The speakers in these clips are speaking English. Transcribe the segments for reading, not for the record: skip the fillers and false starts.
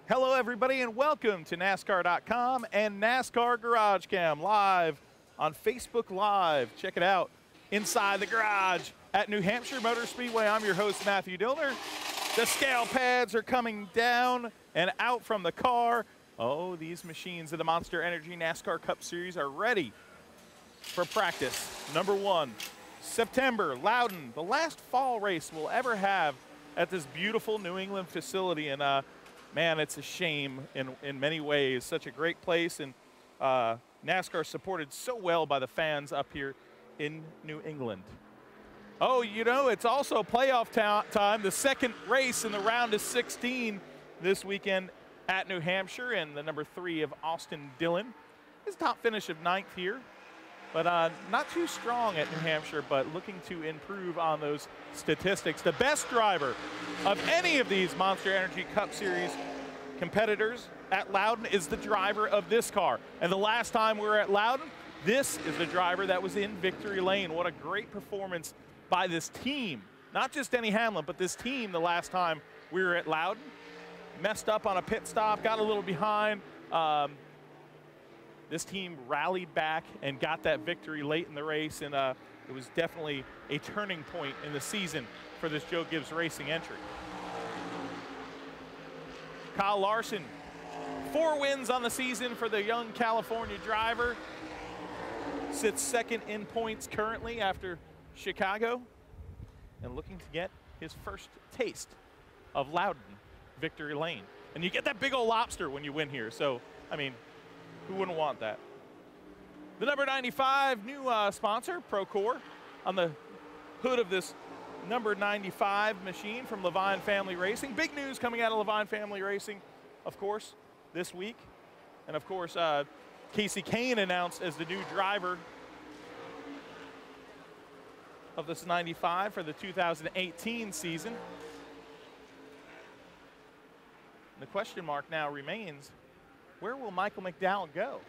Hello, everybody, and welcome to NASCAR.com and NASCAR GarageCam live on Facebook Live. Check it out inside the garage at New Hampshire Motor Speedway. I'm your host, Matthew Dillner. The scale pads are coming down and out from the car. Oh, these machines of the Monster Energy NASCAR Cup Series are ready for practice. Number 1, September, Loudon, the last fall race we'll ever have at this beautiful New England facility. And man, it's a shame in many ways. Such a great place, and NASCAR supported so well by the fans up here in New England. Oh, you know, it's also playoff time. The second race in the round of 16 this weekend at New Hampshire, and the number 3 of Austin Dillon. His top finish of 9th here, but not too strong at New Hampshire, but looking to improve on those statistics. The best driver of any of these Monster Energy Cup Series competitors at Loudon is the driver of this car. And the last time we were at Loudon, this is the driver that was in victory lane. What a great performance by this team. Not just Denny Hamlin, but this team the last time we were at Loudon. Messed up on a pit stop, got a little behind. This team rallied back and got that victory late in the race, and it was definitely a turning point in the season for this Joe Gibbs Racing entry. Kyle Larson, 4 wins on the season for the young California driver. Sits second in points currently after Chicago, and looking to get his first taste of Loudon victory lane. And you get that big old lobster when you win here, so, I mean, who wouldn't want that? The number 95 new sponsor, Procore, on the hood of this number 95 machine from Loudon Family Racing. Big news coming out of Loudon Family Racing, of course, this week. And of course, Casey Kane announced as the new driver of this 95 for the 2018 season. The question mark now remains, where will Michael McDowell go?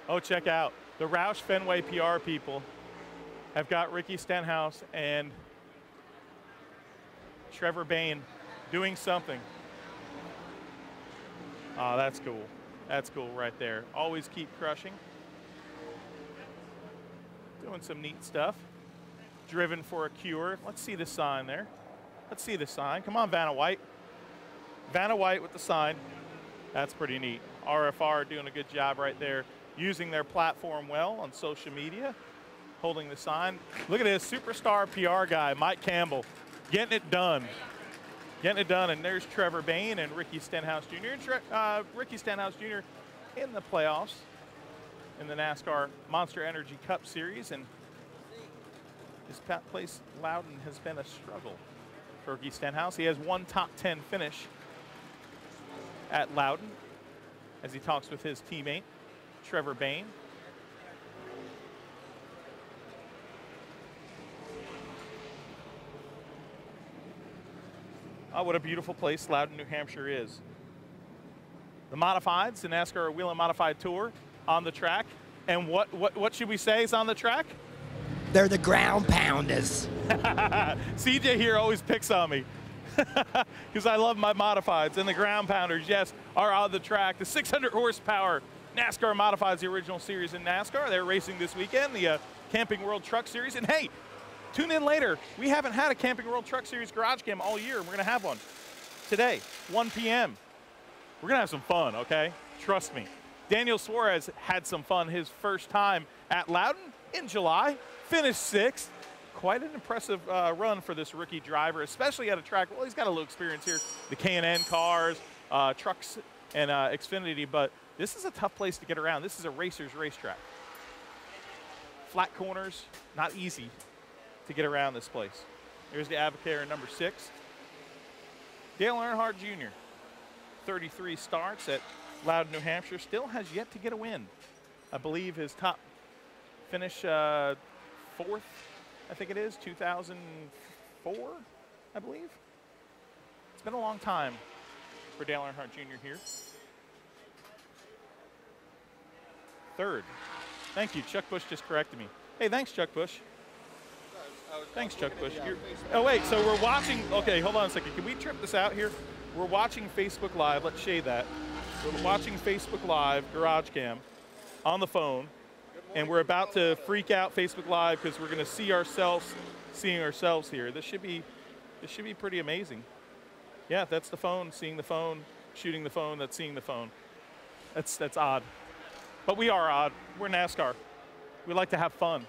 Oh, check out. The Roush Fenway PR people have got Ricky Stenhouse and Trevor Bayne doing something. Oh, that's cool. That's cool right there. Always keep crushing. Doing some neat stuff. Driven for a cure. Let's see the sign there. Let's see the sign. Come on, Vanna White. Vanna White with the sign. That's pretty neat. RFR doing a good job right there, using their platform well on social media, holding the sign. Look at this superstar PR guy, Mike Campbell, getting it done. Getting it done, and there's Trevor Bayne and Ricky Stenhouse Jr. Ricky Stenhouse Jr. in the playoffs in the NASCAR Monster Energy Cup Series, and this place, Loudon, has been a struggle for Ricky Stenhouse. He has one top 10 finish at Loudon as he talks with his teammate, Trevor Bayne. Oh, what a beautiful place Loudon, New Hampshire is. The Modifieds, the NASCAR Wheel and Modified Tour on the track. And what should we say is on the track? They're the ground pounders. CJ here always picks on me because I love my Modifieds, and the ground pounders, yes, are on the track. The 600 horsepower NASCAR Modifieds, the original series in NASCAR. They're racing this weekend, the Camping World Truck Series. And hey, tune in later. We haven't had a Camping World Truck Series garage cam all year, and we're going to have one today, 1 p.m. We're going to have some fun, okay? Trust me. Daniel Suarez had some fun his first time at Loudon in July, finished 6th. Quite an impressive run for this rookie driver, especially at a track. Well, he's got a little experience here, the K&N cars, trucks, and Xfinity, but this is a tough place to get around. This is a racer's racetrack. Flat corners, not easy to get around this place. Here's the Advocare number 6. Dale Earnhardt Jr., 33 starts at Loudon, New Hampshire, still has yet to get a win. I believe his top finish 4th, I think it is, 2004, I believe. It's been a long time for Dale Earnhardt Jr. here. 3rd. Thank you. Chuck Bush just corrected me. Hey, thanks, Chuck Bush. Thanks, Chuck Bush. Oh, wait, so we're watching. Okay, hold on a second. Can we trip this out here? We're watching Facebook Live. Let's shade that. We're watching Facebook Live, GarageCam, on the phone, and we're about to freak out Facebook Live because we're going to see ourselves seeing ourselves here. This should be pretty amazing. Yeah, that's the phone, seeing the phone, shooting the phone, that's seeing the phone. That's odd. But we are odd. We're NASCAR. We like to have fun.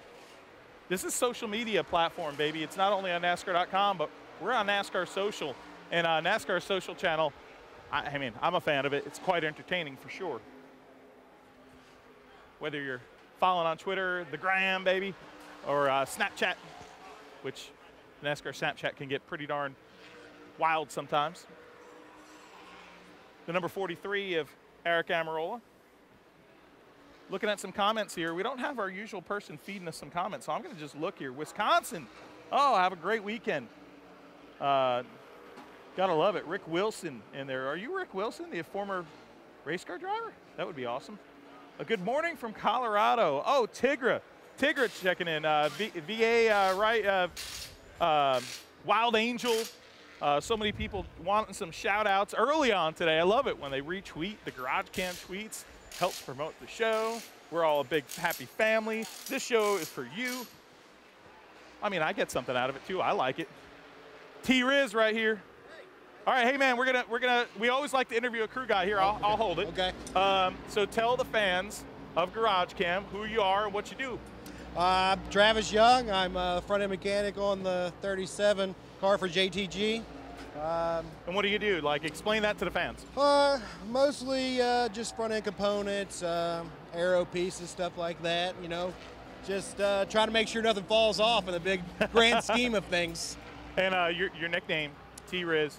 This is social media platform, baby. It's not only on NASCAR.com, but we're on NASCAR Social. And NASCAR Social channel, I mean, I'm a fan of it. It's quite entertaining for sure. Whether you're following on Twitter, the Gram, baby, or Snapchat, which NASCAR Snapchat can get pretty darn wild sometimes. The number 43 of Eric Amarola. Looking at some comments here. We don't have our usual person feeding us some comments, so I'm going to just look here. Wisconsin. Oh, have a great weekend. Gotta love it. Rick Wilson in there. Are you Rick Wilson, the former race car driver? That would be awesome. A good morning from Colorado. Oh, Tigra. Tigra checking in. VA, right? Wild Angel. So many people wanting some shout outs early on today. I love it when they retweet the GarageCam tweets. Helps promote the show. We're all a big happy family. This show is for you. I mean, I get something out of it too. I like it. T-Riz right here. All right, hey man, we always like to interview a crew guy here. I'll hold it. Okay. So tell the fans of GarageCam who you are and what you do. I'm Travis Young. I'm a front-end mechanic on the 37 car for JTG. And what do you do? Like, explain that to the fans. Mostly just front-end components, aero pieces, stuff like that, you know. Just try to make sure nothing falls off in the big grand scheme of things. And your nickname, T-Riz.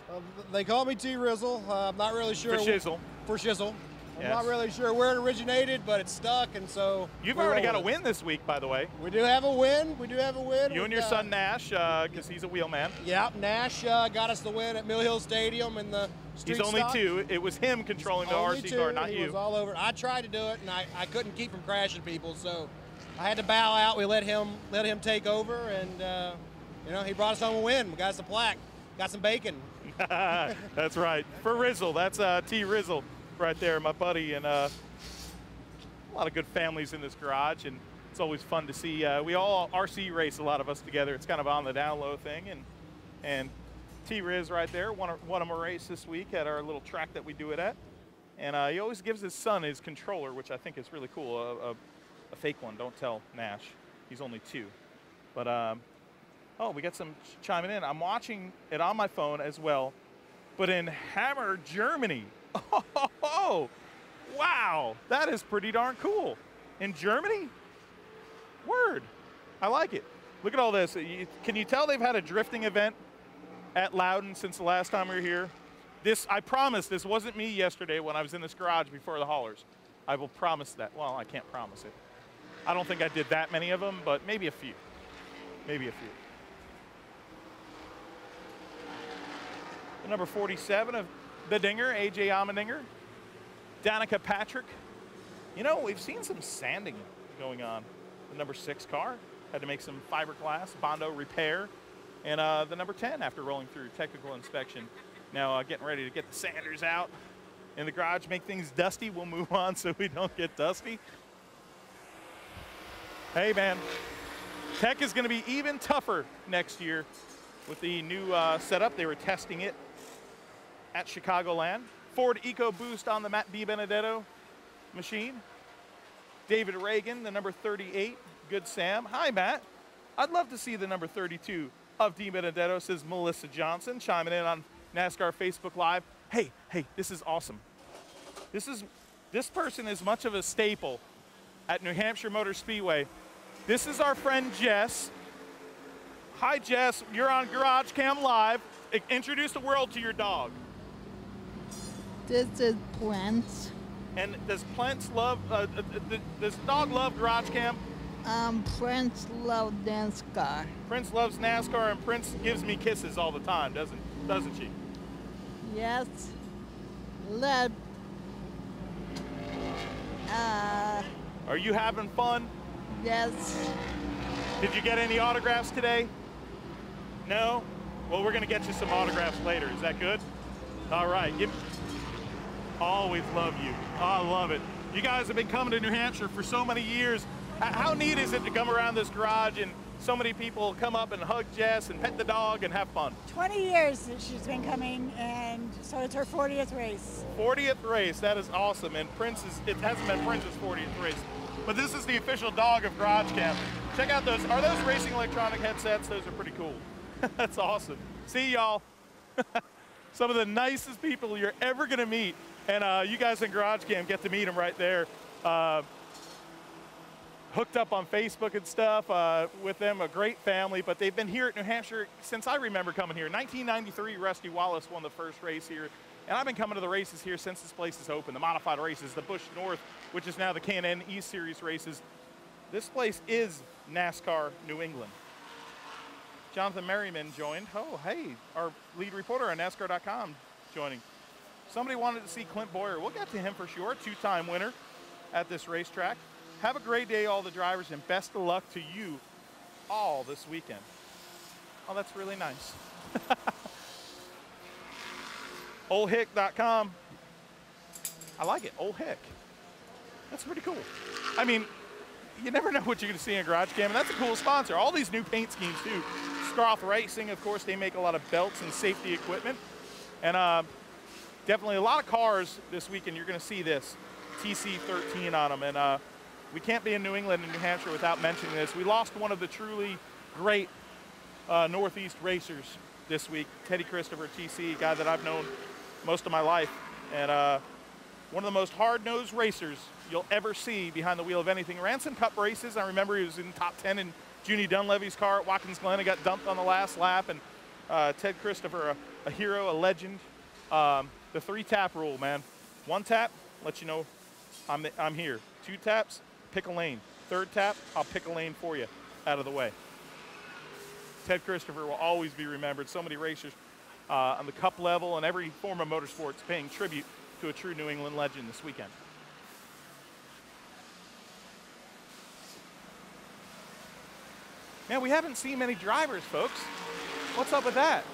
They call me T-Rizzle. I'm not really sure. For shizzle. For shizzle. I'm Yes. not really sure where it originated, but it's stuck, and so You've already got a win this week, by the way. We do have a win. We do have a win. You and your son Nash, because he's a wheel man. Yeah, Nash got us the win at Mill Hill Stadium in the street He's only stock. 2. It was him controlling the Only RC 2. car, not He you. was all over. I tried to do it, and I couldn't keep from crashing people, so I had to bow out. We let him take over, and you know, he brought us home a win. We got us a plaque, got some bacon. That's right. For Rizzle, that's T Rizzle right there, my buddy, and a lot of good families in this garage, and it's always fun to see. We all RC race, a lot of us together. It's kind of on the down low thing, and T-Riz right there won him a race this week at our little track that we do it at, and he always gives his son his controller, which I think is really cool. A fake one. Don't tell Nash. He's only 2, but oh, we got some chiming in. I'm watching it on my phone as well, but in Hammer, Germany. Oh, wow, that is pretty darn cool. In Germany? Word. I like it. Look at all this. Can you tell they've had a drifting event at Loudon since the last time we were here? This, I promise, this wasn't me yesterday when I was in this garage before the haulers. I will promise that. Well, I can't promise it. I don't think I did that many of them, but maybe a few. Maybe a few. The number 47 of the Dinger, AJ Allmendinger. Danica Patrick. You know, we've seen some sanding going on. The number 6 car had to make some fiberglass, Bondo repair. And the number 10 after rolling through technical inspection. Now getting ready to get the sanders out in the garage, make things dusty. We'll move on so we don't get dusty. Hey, man, tech is going to be even tougher next year with the new setup. They were testing it at Chicagoland. Ford EcoBoost on the Matt DiBenedetto machine. David Reagan, the number 38, Good Sam. Hi, Matt. I'd love to see the number 32 of DiBenedetto, says Melissa Johnson, chiming in on NASCAR Facebook Live. Hey, this is awesome. This person is much of a staple at New Hampshire Motor Speedway. This is our friend Jess. Hi, Jess. You're on GarageCam Live. Introduce the world to your dog. This is Prince. And does Prince love, does the dog love GarageCam? Prince loves NASCAR. Prince loves NASCAR, and Prince gives me kisses all the time, doesn't she? Yes. Let. Are you having fun? Yes. Did you get any autographs today? No? Well, we're going to get you some autographs later. Is that good? All right. Always love you. Oh, I love it. You guys have been coming to New Hampshire for so many years. How neat is it to come around this garage and so many people come up and hug Jess and pet the dog and have fun? 20 years that she's been coming, and so it's her 40th race. 40th race, that is awesome. And it hasn't been Prince's 40th race, but this is the official dog of GarageCam. Check out those, are those racing electronic headsets? Those are pretty cool. That's awesome. See y'all. Some of the nicest people you're ever gonna meet. And you guys in GarageCam get to meet them right there. Hooked up on Facebook and stuff with them, a great family, but they've been here at New Hampshire since I remember coming here. 1993, Rusty Wallace won the first race here, and I've been coming to the races here since this place is open, the modified races, the Busch North, which is now the K&N East Series races. This place is NASCAR New England. Jonathan Merriman joined. Oh, hey, our lead reporter on NASCAR.com joining. Somebody wanted to see Clint Boyer. We'll get to him for sure, two-time winner at this racetrack. Have a great day, all the drivers, and best of luck to you all this weekend. Oh, that's really nice. oldhick.com. I like it, Old Hick. That's pretty cool. I mean, you never know what you're going to see in GarageCam, and that's a cool sponsor. All these new paint schemes, too. Scroth Racing, of course, they make a lot of belts and safety equipment. And definitely a lot of cars this weekend, you're going to see this TC13 on them. And we can't be in New England and New Hampshire without mentioning this. We lost one of the truly great Northeast racers this week, Teddy Christopher, TC, a guy that I've known most of my life. And one of the most hard-nosed racers you'll ever see behind the wheel of anything. Ran some Cup races. I remember he was in top 10 in Junie Dunleavy's car at Watkins Glen. He got dumped on the last lap. And Ted Christopher, a hero, a legend. The 3-tap rule, man. 1 tap, let you know I'm here. 2 taps, pick a lane. 3rd tap, I'll pick a lane for you out of the way. Ted Christopher will always be remembered. So many racers on the Cup level and every form of motorsports paying tribute to a true New England legend this weekend. Man, we haven't seen many drivers, folks. What's up with that?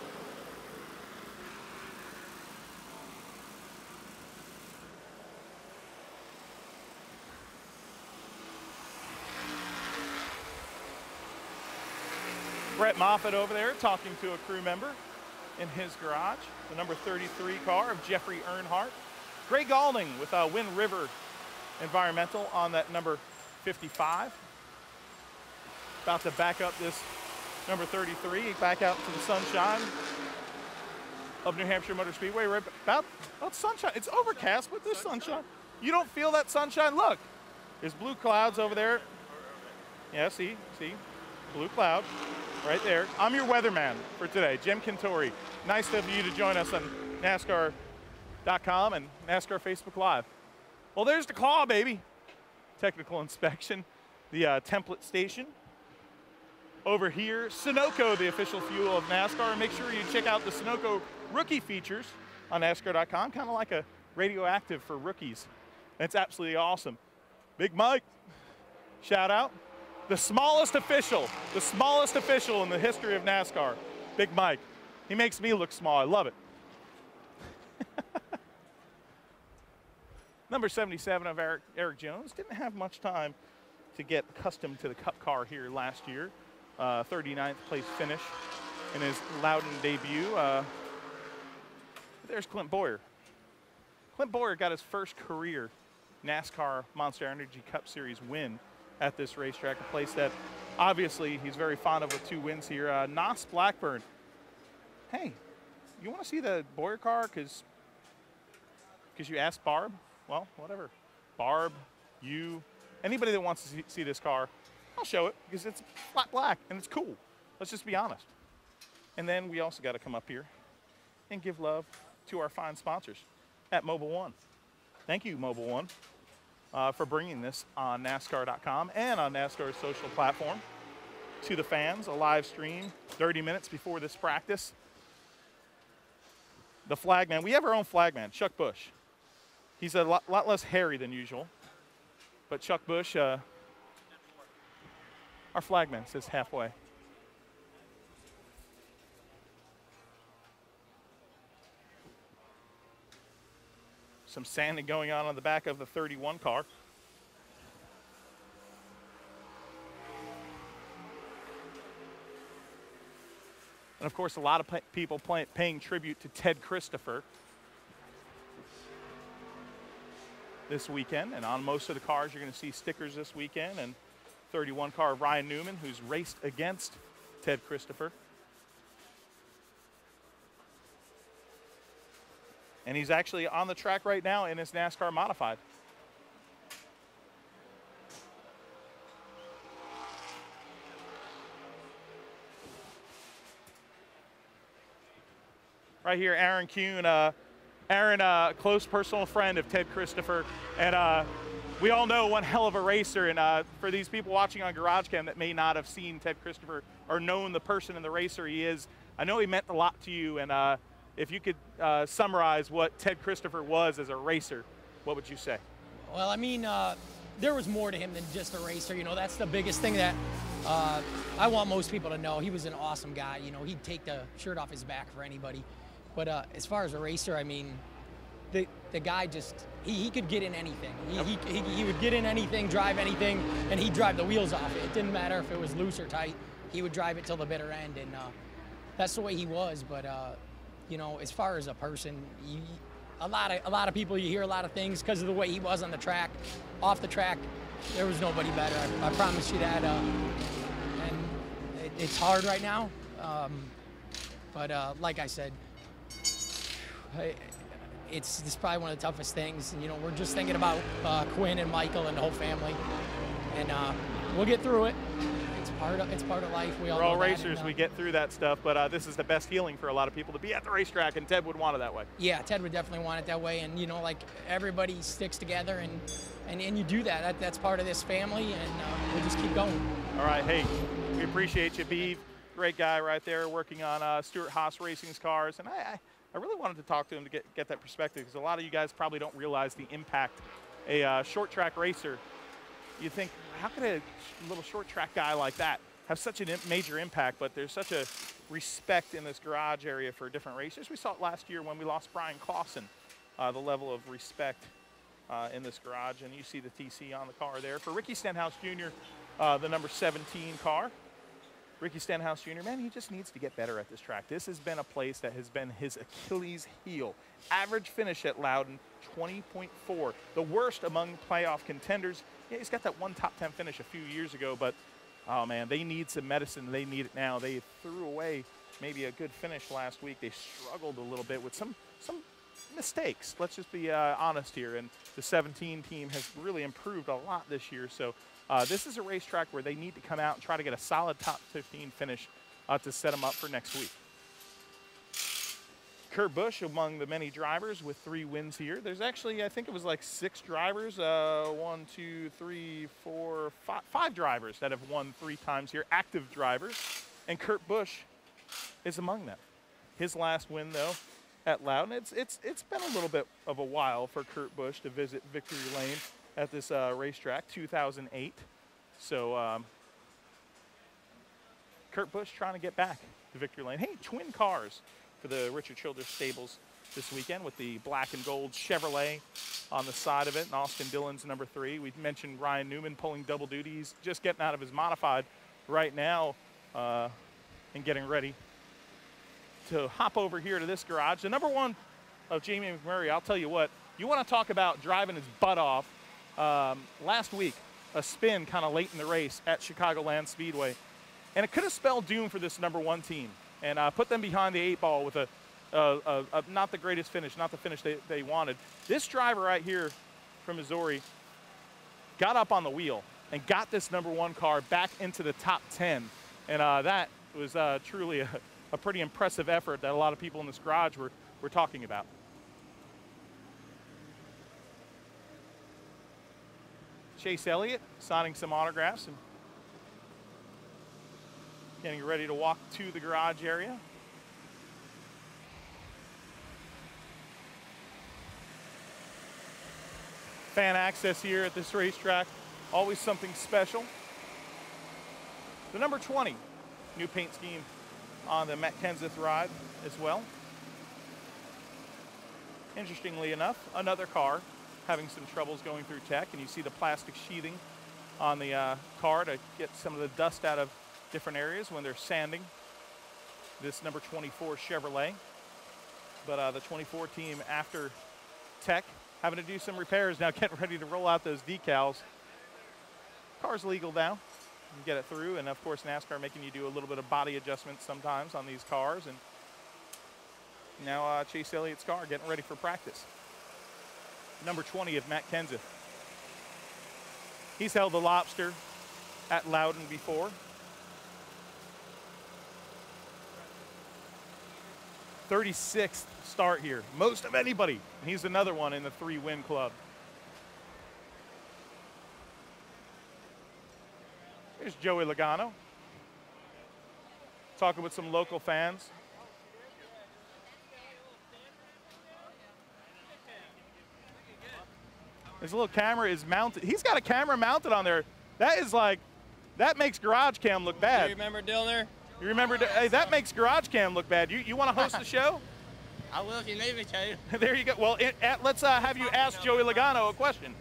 Brett Moffitt over there talking to a crew member in his garage. The number 33 car of Jeffrey Earnhardt. Gray Galding with Wind River Environmental on that number 55. About to back up this number 33, back out to the sunshine of New Hampshire Motor Speedway. Right about sunshine. It's overcast, but there's sunshine. You don't feel that sunshine? Look, there's blue clouds over there. Yeah, see, blue cloud. Right there. I'm your weatherman for today, Jim Cantori. Nice of you to join us on NASCAR.com and NASCAR Facebook Live. Well, there's the claw, baby. Technical inspection, the template station. Over here, Sunoco, the official fuel of NASCAR. And make sure you check out the Sunoco rookie features on NASCAR.com, kind of like a radioactive for rookies. And it's absolutely awesome. Big Mike, shout out. The smallest official in the history of NASCAR, Big Mike. He makes me look small. I love it. Number 77 of Eric Jones didn't have much time to get accustomed to the Cup car here last year. 39th place finish in his Loudon debut. There's Clint Boyer. Clint Boyer got his first career NASCAR Monster Energy Cup Series win at this racetrack, a place that obviously he's very fond of with 2 wins here. Nos Blackburn. Hey, you want to see the Boyer car? Because you asked Barb? Well, whatever. Barb, you, anybody that wants to see this car, I'll show it because it's flat black and it's cool. Let's just be honest. And then we also got to come up here and give love to our fine sponsors at Mobil 1. Thank you, Mobil 1. For bringing this on NASCAR.com and on NASCAR's social platform to the fans, a live stream 30 minutes before this practice. The flagman, we have our own flagman, Chuck Bush. He's a lot less hairy than usual, but Chuck Bush, our flagman, says halfway. Some sanding going on the back of the 31 car. And of course, a lot of people paying tribute to Ted Christopher this weekend. And on most of the cars, you're going to see stickers this weekend. And 31 car of Ryan Newman, who's raced against Ted Christopher. And he's actually on the track right now in his NASCAR modified. Right here, Aaron Kuhn. Aaron, close personal friend of Ted Christopher. And we all know one hell of a racer. And for these people watching on GarageCam that may not have seen Ted Christopher or known the person and the racer he is, I know he meant a lot to you. And if you could summarize what Ted Christopher was as a racer, what would you say? Well, I mean, there was more to him than just a racer. You know, that's the biggest thing that I want most people to know. He was an awesome guy. You know, he'd take the shirt off his back for anybody. But as far as a racer, I mean, the guy just, he could get in anything. He would get in anything, drive anything, and he'd drive the wheels off it. It didn't matter if it was loose or tight. He would drive it till the bitter end, and that's the way he was. But you know, as far as a person, a lot of people, you hear a lot of things because of the way he was on the track. Off the track, there was nobody better. I promise you that. And it's hard right now. But like I said, it's probably one of the toughest things. You know, we're just thinking about Quinn and Michael and the whole family, and we'll get through it. It's part of life. We're all racers. We get through that stuff, but this is the best healing for a lot of people to be at the racetrack, and Ted would want it that way. Yeah, Ted would definitely want it that way, and you know, like everybody sticks together, and you do that. That's part of this family, and we'll just keep going. All right, hey, we appreciate you, Beeve. Great guy right there, working on Stuart Haas Racing's cars, and I really wanted to talk to him to get that perspective, because a lot of you guys probably don't realize the impact a short track racer. You think, how could a little short track guy like that have such a major impact? But there's such a respect in this garage area for different racers. We saw it last year when we lost Brian Clausen, the level of respect in this garage. And you see the TC on the car there. For Ricky Stenhouse Jr., the number 17 car. Ricky Stenhouse Jr., man, he just needs to get better at this track. This has been a place that has been his Achilles heel. Average finish at Loudon, 20.4. The worst among playoff contenders. Yeah, he's got that one top 10 finish a few years ago, but, oh, man, they need some medicine. They need it now. They threw away maybe a good finish last week. They struggled a little bit with some mistakes. Let's just be honest here. And the 17 team has really improved a lot this year. So this is a racetrack where they need to come out and try to get a solid top 15 finish to set them up for next week. Kurt Busch among the many drivers with 3 wins here. There's actually, I think it was like 6 drivers, 1, 2, 3, 4, 5 drivers that have won 3 times here, active drivers, and Kurt Busch is among them. His last win, though, at Loudon, it's been a little bit of a while for Kurt Busch to visit Victory Lane at this racetrack, 2008. So Kurt Busch trying to get back to Victory Lane. Hey, twin cars for the Richard Childress Stables this weekend with the black and gold Chevrolet on the side of it, and Austin Dillon's number 3. We mentioned Ryan Newman pulling double duty. He's just getting out of his modified right now and getting ready to hop over here to this garage. The number 1 of Jamie McMurray, I'll tell you what, you want to talk about driving his butt off. Last week, a spin kind of late in the race at Chicagoland Speedway, and it could have spelled doom for this number 1 team. And put them behind the 8 ball with a not the greatest finish, not the finish they wanted. This driver right here from Missouri got up on the wheel and got this number 1 car back into the top 10. And that was truly a pretty impressive effort that a lot of people in this garage were talking about. Chase Elliott signing some autographs and getting ready to walk to the garage area. Fan access here at this racetrack, always something special. The number 20, new paint scheme on the Matt Kenseth ride as well. Interestingly enough, another car having some troubles going through tech, and you see the plastic sheathing on the car to get some of the dust out of different areas when they're sanding this number 24 Chevrolet. But the 24 team after tech having to do some repairs now, getting ready to roll out those decals. Car's legal now. You get it through, and of course NASCAR making you do a little bit of body adjustments sometimes on these cars. And now Chase Elliott's car getting ready for practice. Number 20 of Matt Kenseth. He's held the Lobster at Loudon before. 36th start here, most of anybody. He's another one in the 3-win club. Here's Joey Logano talking with some local fans. His little camera is mounted. He's got a camera mounted on there. That is like, that makes GarageCam look bad. Do you remember Dillner? You remember, hey, that makes GarageCam look bad. You want to host the show? I will if you need me to. There you go. Well, let's have you ask Joey Logano a question.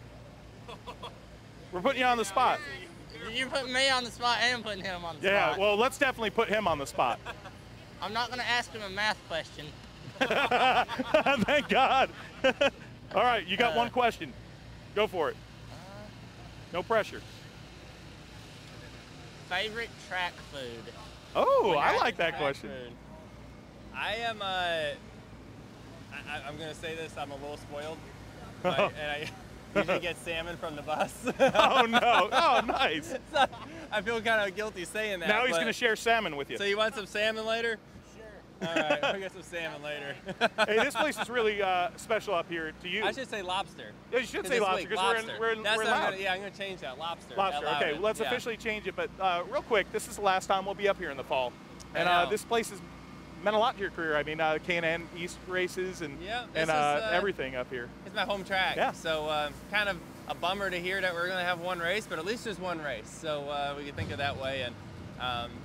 We're putting you on the spot. You're putting me on the spot and putting him on the spot. Yeah, well, let's definitely put him on the spot. I'm not going to ask him a math question. Thank God. All right, you got one question. Go for it. No pressure. Favorite track food? Oh, I like that question. Food. I am, I'm going to say this, I'm a little spoiled. And I usually get salmon from the bus. Oh, no. Oh, nice. So, I feel kind of guilty saying that. Now he's going to share salmon with you. So you want some salmon later? Sure. All right, we'll get some salmon later. Hey, this place is really special up here to you. I should say lobster. Yeah, you should say lobster because we're in Loudon. Yeah, I'm going to change that. Lobster. Lobster, okay. Well, let's officially change it. But real quick, this is the last time we'll be up here in the fall. And this place has meant a lot to your career. I mean, K&N East races and everything up here. It's my home track. Yeah. So kind of a bummer to hear that we're going to have one race, but at least there's one race. So we can think of that way. And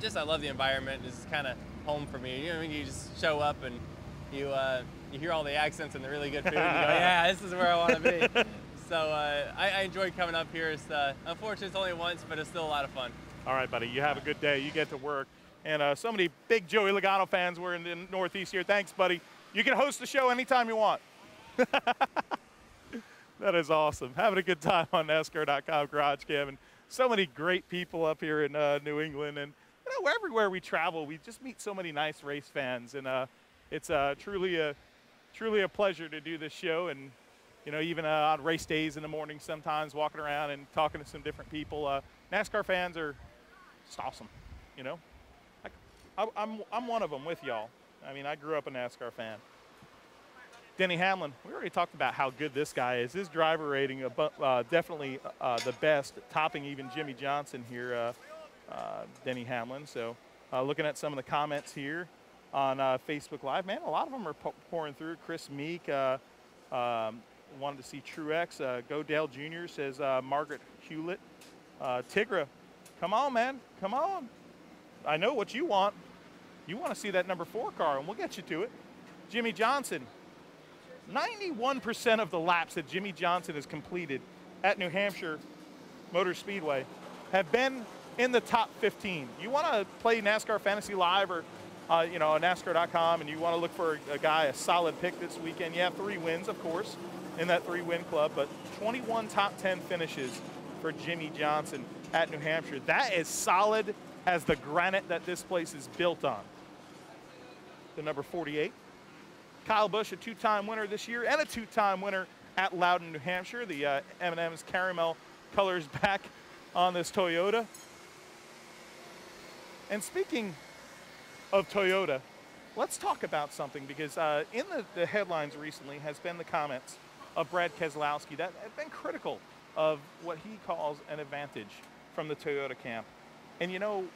just I love the environment. It's kind of home for me. You know, you just show up and you hear all the accents and the really good food and you go, yeah, this is where I want to be. So I enjoyed coming up here. It's unfortunately it's only once, but it's still a lot of fun. All right, buddy. You have a good day. You get to work. And so many big Joey Logano fans were in the Northeast here. Thanks, buddy. You can host the show anytime you want. That is awesome. Having a good time on NASCAR.com GarageCam. And so many great people up here in New England. And you know, everywhere we travel, we just meet so many nice race fans. And it's truly a pleasure to do this show. And you know, even on race days in the morning, sometimes walking around and talking to some different people. NASCAR fans are just awesome, you know. I'm one of them with y'all. I mean, I grew up a NASCAR fan. Denny Hamlin, we already talked about how good this guy is. His driver rating, definitely the best, topping even Jimmy Johnson here, Denny Hamlin. So looking at some of the comments here on Facebook Live, man, a lot of them are pouring through. Chris Meek wanted to see Truex. Godale Jr. says Margaret Hewlett. Tigra, come on, man, come on. I know what you want. You want to see that number 4 car, and we'll get you to it. Jimmy Johnson, 91% of the laps that Jimmy Johnson has completed at New Hampshire Motor Speedway have been in the top 15. You want to play NASCAR Fantasy Live or you know, NASCAR.com, and you want to look for a guy, a solid pick this weekend. You have 3 wins, of course, in that 3-win club, but 21 top 10 finishes for Jimmy Johnson at New Hampshire. That is solid as the granite that this place is built on. The number 48. Kyle Busch, a 2-time winner this year and a 2-time winner at Loudon, New Hampshire. The M&M's caramel colors back on this Toyota. And speaking of Toyota, let's talk about something, because in the headlines recently has been the comments of Brad Keselowski that have been critical of what he calls an advantage from the Toyota camp. And you know,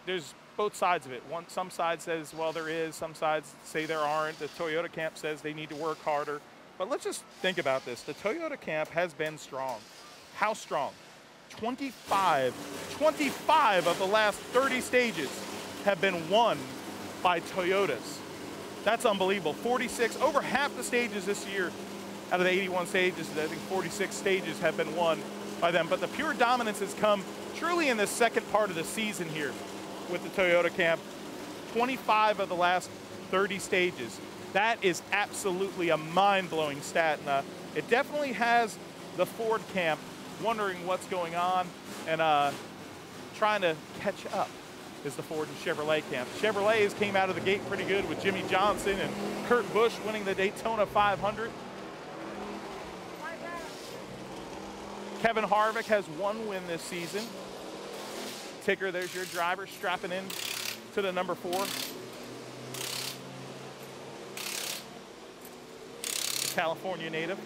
there's both sides of it. Some side says, well, there is. Some sides say there aren't. The Toyota camp says they need to work harder. But let's just think about this. The Toyota camp has been strong. How strong? 25 of the last 30 stages have been won by Toyotas. That's unbelievable. 46, over half the stages this year out of the 81 stages, I think 46 stages have been won by them. But the pure dominance has come truly in the second part of the season here with the Toyota camp. 25 of the last 30 stages. That is absolutely a mind-blowing stat. And it definitely has the Ford camp wondering what's going on and trying to catch up is the Ford and Chevrolet camp. Chevrolets came out of the gate pretty good with Jimmy Johnson and Kurt Busch winning the Daytona 500. Kevin Harvick has one win this season. Tigger, there's your driver strapping in to the number 4. The California native.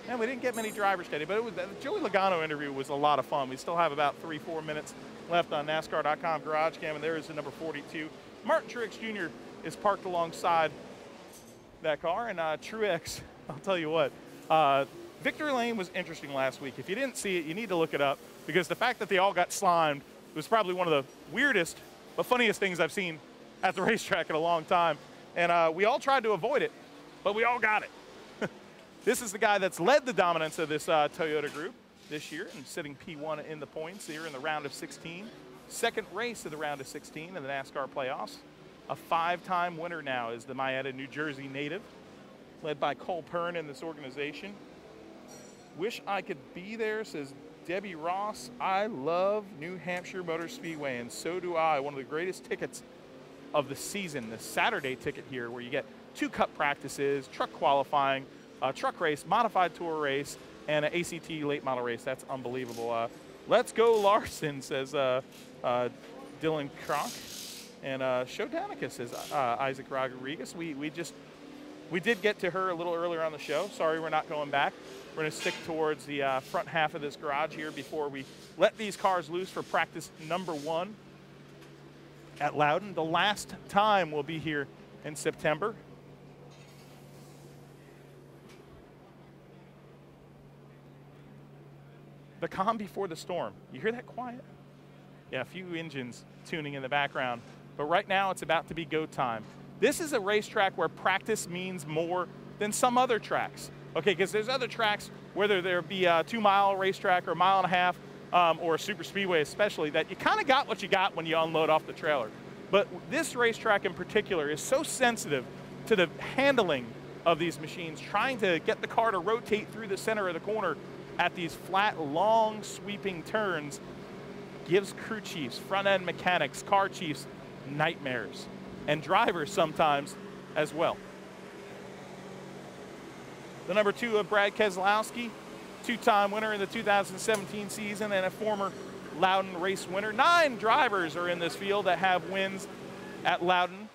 And we didn't get many drivers today, but the Joey Logano interview was a lot of fun. We still have about 3-4 minutes left on NASCAR.com GarageCam, and there is the number 42. Martin Truex Jr. is parked alongside that car, and Truex, I'll tell you what, Victory Lane was interesting last week. If you didn't see it, you need to look it up, because the fact that they all got slimed was probably one of the weirdest but funniest things I've seen at the racetrack in a long time. And we all tried to avoid it, but we all got it. This is the guy that's led the dominance of this Toyota group this year and sitting P1 in the points here in the round of 16. Second race of the round of 16 in the NASCAR playoffs. A 5-time winner now is the Mayetta, New Jersey native, led by Cole Pern in this organization. Wish I could be there, says Debbie Ross. I love New Hampshire Motor Speedway, and so do I. One of the greatest tickets of the season, the Saturday ticket here, where you get 2 cup practices, truck qualifying, truck race, modified tour race, and an ACT late model race. That's unbelievable. Let's go Larson, says Dylan Kronk. And Show Danica, says Isaac Rodriguez. We did get to her a little earlier on the show. Sorry, we're not going back. We're going to stick towards the front half of this garage here before we let these cars loose for practice number 1 at Loudon. The last time we'll be here in September. The calm before the storm. You hear that quiet? Yeah, a few engines tuning in the background. But right now it's about to be go time. This is a racetrack where practice means more than some other tracks. Okay, because there's other tracks, whether there be a 2-mile racetrack or a 1.5 mile, or a super speedway especially, that you kind of got what you got when you unload off the trailer. But this racetrack in particular is so sensitive to the handling of these machines, trying to get the car to rotate through the center of the corner at these flat, long, sweeping turns, gives crew chiefs, front-end mechanics, car chiefs nightmares, and drivers sometimes as well. The number 2 of Brad Keselowski, 2-time winner in the 2017 season and a former Loudon race winner. 9 drivers are in this field that have wins at Loudon.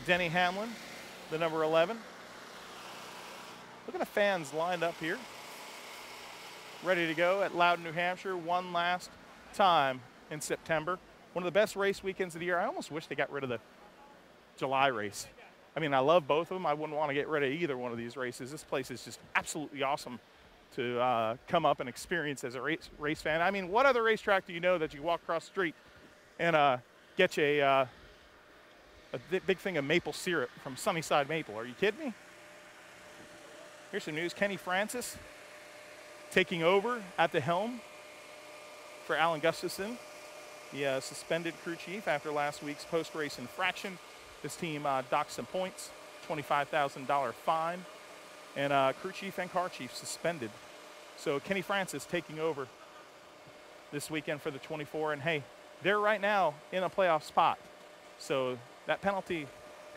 Denny Hamlin, the number 11. Look at the fans lined up here, ready to go at Loudon, New Hampshire, one last time in September. One of the best race weekends of the year. I almost wish they got rid of the July race. I mean, I love both of them. I wouldn't want to get rid of either one of these races. This place is just absolutely awesome to come up and experience as a race fan. I mean, what other racetrack do you know that you walk across the street and get you a big thing of maple syrup from Sunnyside Maple? Are you kidding me? Here's some news. Kenny Francis taking over at the helm for Alan Gustafson, the suspended crew chief after last week's post-race infraction. This team docked some points, $25,000 fine, and crew chief and car chief suspended. So Kenny Francis taking over this weekend for the 24, and hey, they're right now in a playoff spot. So that penalty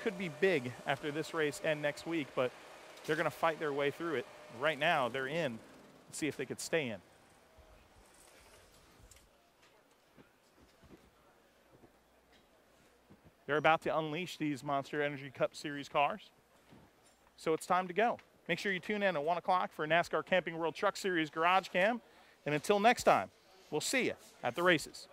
could be big after this race and next week, but they're going to fight their way through it. Right now, they're in. Let's see if they could stay in. They're about to unleash these Monster Energy Cup Series cars. So it's time to go. Make sure you tune in at 1 o'clock for NASCAR Camping World Truck Series Garage Cam. And until next time, we'll see you at the races.